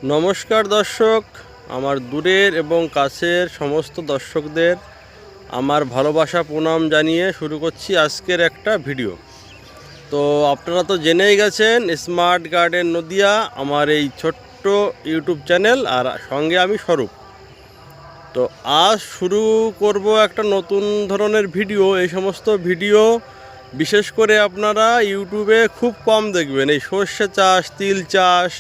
নমস্কার দর্শক, আমার দূরের এবং কাছের সমস্ত দর্শকদের আমার ভালোবাসা প্রণাম জানিয়ে শুরু করছি আজকের একটা ভিডিও। তো আপনারা তো জেনেই গেছেন স্মার্ট গার্ডেন নদিয়া আমার এই ছোট্ট ইউটিউব চ্যানেল, আর সঙ্গে আমি স্বরূপ। তো আজ শুরু করব একটা নতুন ধরনের ভিডিও। এই সমস্ত ভিডিও বিশেষ করে আপনারা ইউটিউবে খুব কম দেখবেন। এই সর্ষে চাষ, তিল চাষ,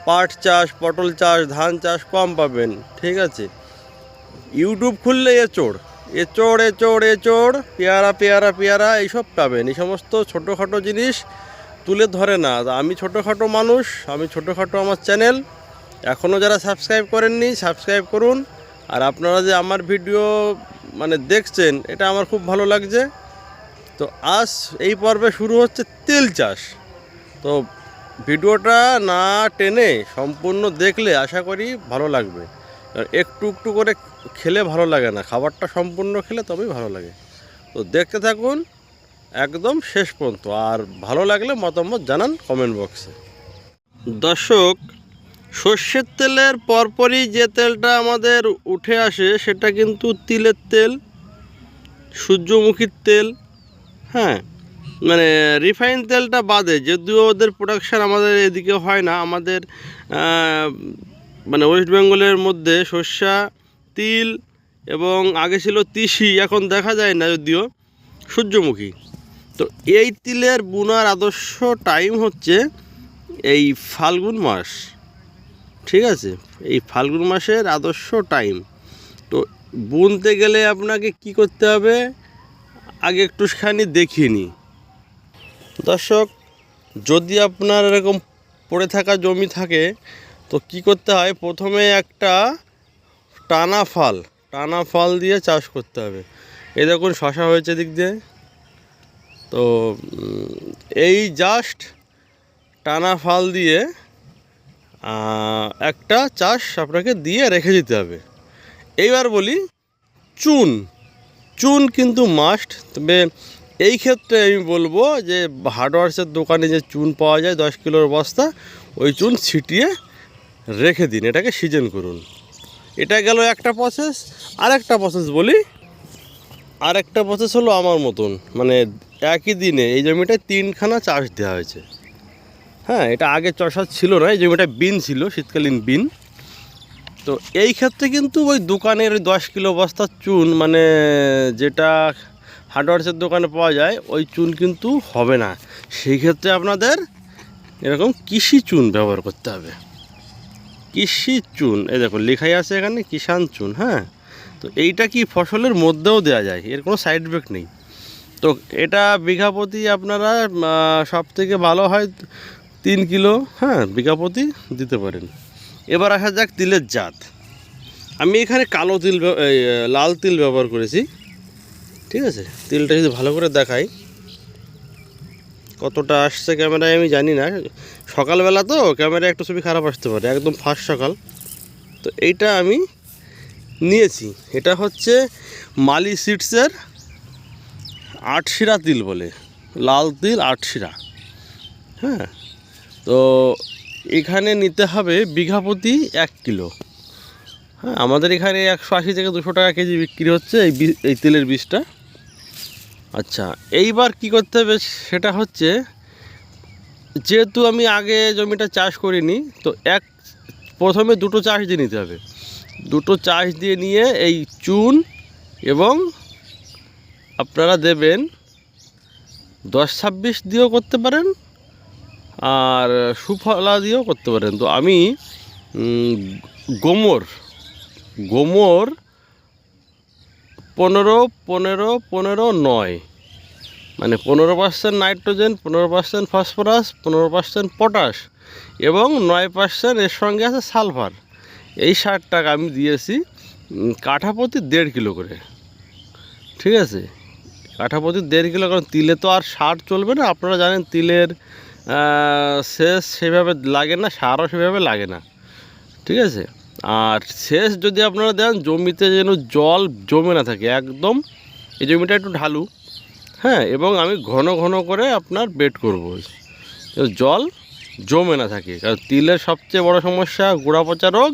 পাট চাষ, পটল চাষ, ধান চাষ কম পাবেন, ঠিক আছে। ইউটিউব খুললে এচোড় এচোড় এচোড় এচোড়, পেয়ারা পেয়ারা পেয়ারা এইসব পাবেন। এই সমস্ত ছোটোখাটো জিনিস তুলে ধরে না। আমি ছোটোখাটো মানুষ, আমি ছোটোখাটো আমার চ্যানেল। এখনও যারা সাবস্ক্রাইব করেননি সাবস্ক্রাইব করুন। আর আপনারা যে আমার ভিডিও দেখছেন, এটা আমার খুব ভালো লাগছে। তো আজ এই পর্বে শুরু হচ্ছে তিল চাষ। তো ভিডিওটা না টেনে সম্পূর্ণ দেখলে আশা করি ভালো লাগবে। একটু একটু করে খেলে ভালো লাগে না, খাবারটা সম্পূর্ণ খেলে তবেই ভালো লাগে। তো দেখতে থাকুন একদম শেষ পর্যন্ত, আর ভালো লাগলে মতামত জানান কমেন্ট বক্সে। দর্শক, সর্ষের তেলের পরপরই যে তেলটা আমাদের উঠে আসে সেটা কিন্তু তিলের তেল, সূর্যমুখীর তেল। হ্যাঁ, রিফাইন তেলটা বাদে, যদিও ওদের প্রোডাকশান আমাদের এদিকে হয় না। আমাদের ওয়েস্ট বেঙ্গলের মধ্যে সর্ষা, তিল এবং আগে ছিল তিসি, এখন দেখা যায় না, যদিও সূর্যমুখী। তো এই তিলের বুনার আদর্শ টাইম হচ্ছে এই ফাল্গুন মাস, ঠিক আছে। এই ফাল্গুন মাসের আদর্শ টাইম। তো বুনতে গেলে আপনাকে কি করতে হবে আগে একটুখানি দেখিয়ে নিই। দর্শক, যদি আপনার এরকম পড়ে থাকা জমি থাকে তো কি করতে হয়, প্রথমে একটা টানা ফাল দিয়ে চাষ করতে হবে। এই দেখুন শশা হয়েছে দিক দিয়ে। তো এই জাস্ট টানা ফাল দিয়ে একটা চাষ আপনাকে দিয়ে রেখে দিতে হবে। এইবার বলি চুন কিন্তু মাস্ট। তবে এই ক্ষেত্রে আমি বলবো যে হার্ডওয়ার্সের দোকানে যে চুন পাওয়া যায় 10 কিলোর বস্তা, ওই চুন ছিটিয়ে রেখে দিন, এটাকে সিজন করুন। এটা গেল একটা প্রসেস। আর একটা প্রসেস বলি, আর একটা প্রসেস হলো আমার মতন, একই দিনে এই জমিটায় 3খানা চাষ দেওয়া হয়েছে। হ্যাঁ, এটা আগে চষা ছিল না, এই জমিটা বিন ছিল, শীতকালীন বিন। তো এই ক্ষেত্রে কিন্তু ওই দোকানের 10 কিলো বস্তার চুন, যেটা হার্ডওয়ার্সের দোকানে পাওয়া যায়, ওই চুন কিন্তু হবে না। সেই ক্ষেত্রে আপনাদের এরকম কৃষি চুন ব্যবহার করতে হবে। কৃষি চুন, এই দেখো লেখাই আছে এখানে কিষান চুন। হ্যাঁ, তো এইটা কি ফসলের মধ্যেও দেওয়া যায়, এর কোনো সাইড এফেক্ট নেই। তো এটা বিঘা প্রতি আপনারা সব থেকে ভালো হয় 3 কিলো, হ্যাঁ, বিঘা প্রতি দিতে পারেন। এবার আসা যাক তিলের জাত। আমি এখানে কালো তিল, লাল তিল ব্যবহার করেছি, ঠিক আছে। তিলটা যদি ভালো করে দেখাই, কতটা আসছে ক্যামেরায় আমি জানি না, সকালবেলা তো ক্যামেরায় একটু ছবি খারাপ আসতে পারে, একদম ফার্স্ট সকাল। তো এইটা আমি নিয়েছি, এটা হচ্ছে মালি সিডসের 8 শিরা তিল বলে, লাল তিল 8 শিরা। হ্যাঁ, তো এখানে নিতে হবে বিঘা প্রতি 1 কিলো। হ্যাঁ, আমাদের এখানে 180 থেকে 200 টাকা কেজি বিক্রি হচ্ছে এই তেলের বীজটা। আচ্ছা, এইবার কি করতে হবে সেটা হচ্ছে, যেহেতু আমি আগে জমিটা চাষ করিনি, তো প্রথমে 2টো চাষ দিয়ে নিতে হবে। 2টো চাষ দিয়ে নিয়ে এই চুন এবং আপনারা দেবেন 10-26 দিয়েও করতে পারেন, আর সুফলা দিয়েও করতে পারেন। তো আমি গোমর 15-15-15-9, 15% নাইট্রোজেন, 15% ফসফরাস, 15% পটাশ এবং 9% এর সঙ্গে আছে সালফার। এই 60 টাকা আমি দিয়েছি কাঠা প্রতি 1.5 কিলো করে, ঠিক আছে। কাঠা প্রতি 1.5 কিলো, কারণ তিলে তো আর সার চলবে না। আপনারা জানেন তিলের সেচ সেভাবে লাগে না, সারও সেভাবে লাগে না, ঠিক আছে। আর সেচ যদি আপনারা দেন, জমিতে যেন জল জমে না থাকে একদম। এই জমিটা একটু ঢালু, হ্যাঁ, এবং আমি ঘন ঘন করে আপনার বেড করব, জল জমে না থাকে। কারণ তিলের সবচেয়ে বড় সমস্যা গোড়া পচা রোগ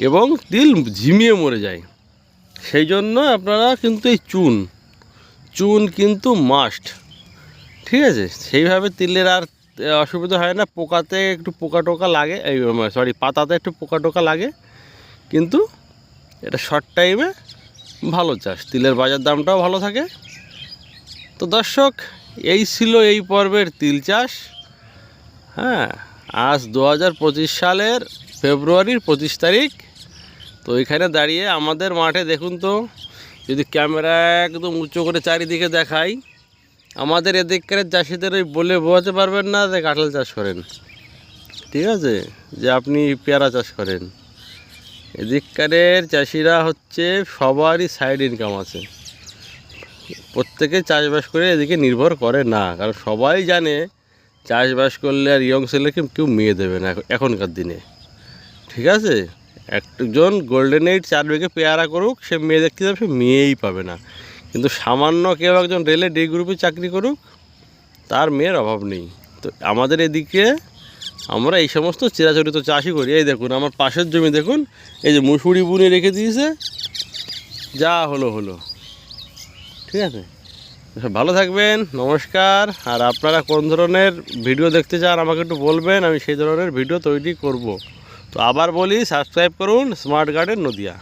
এবং তিল ঝিমিয়ে মরে যায়। সেই জন্য আপনারা কিন্তু এই চুন কিন্তু মাস্ট, ঠিক আছে? সেইভাবে তিলের আর অসুবিধা হয় না। পোকাতে একটু পোকা টোকা লাগে, পাতাতে একটু পোকা টোকা লাগে, কিন্তু এটা শর্ট টাইমে ভালো চাষ, তিলের বাজার দামটাও ভালো থাকে। তো দর্শক, এই ছিল এই পর্বের তিল চাষ। হ্যাঁ, আজ 2025 সালের ফেব্রুয়ারির 25 তারিখ। তো এখানে দাঁড়িয়ে আমাদের মাঠে দেখুন তো, যদি ক্যামেরা একদম উঁচু করে চারিদিকে দেখাই, আমাদের এদিককার চাষিদের ওই বলে বোঝাতে পারবেন না যে কাঁঠাল চাষ করেন, ঠিক আছে, যে আপনি পেয়ারা চাষ করেন। এদিককারের চাষিরা হচ্ছে সবারই সাইড ইনকাম আছে, প্রত্যেকে চাষবাস করে এদিকে নির্ভর করে না। কারণ সবাই জানে চাষবাস করলে আর ইয়ং ছেলেকে কেউ মেয়ে দেবে না এখনকার দিনে, ঠিক আছে? একজন গোল্ডেন এইড 4 বিঘে পেয়ারা করুক, সে মেয়ে দেখতে যাবে, সে মেয়েই পাবে না। কিন্তু সামান্য কেউ একজন রেলে ডি গ্রুপে চাকরি করুক, তার মেয়ের অভাব নেই। তো আমাদের এদিকে আমরা এই সমস্ত চিরাচরিত চাষই করি। এই দেখুন আমার পাশের জমি দেখুন, এই যে মুসুরি বুনে রেখে দিয়েছে, যা হলো, ঠিক আছে? ভালো থাকবেন, নমস্কার। আর আপনারা কোন ধরনের ভিডিও দেখতে চান আমাকে একটু বলবেন, আমি সেই ধরনের ভিডিও তৈরি করব। তো আবার বলি, সাবস্ক্রাইব করুন স্মার্ট গার্ডেন নদিয়া।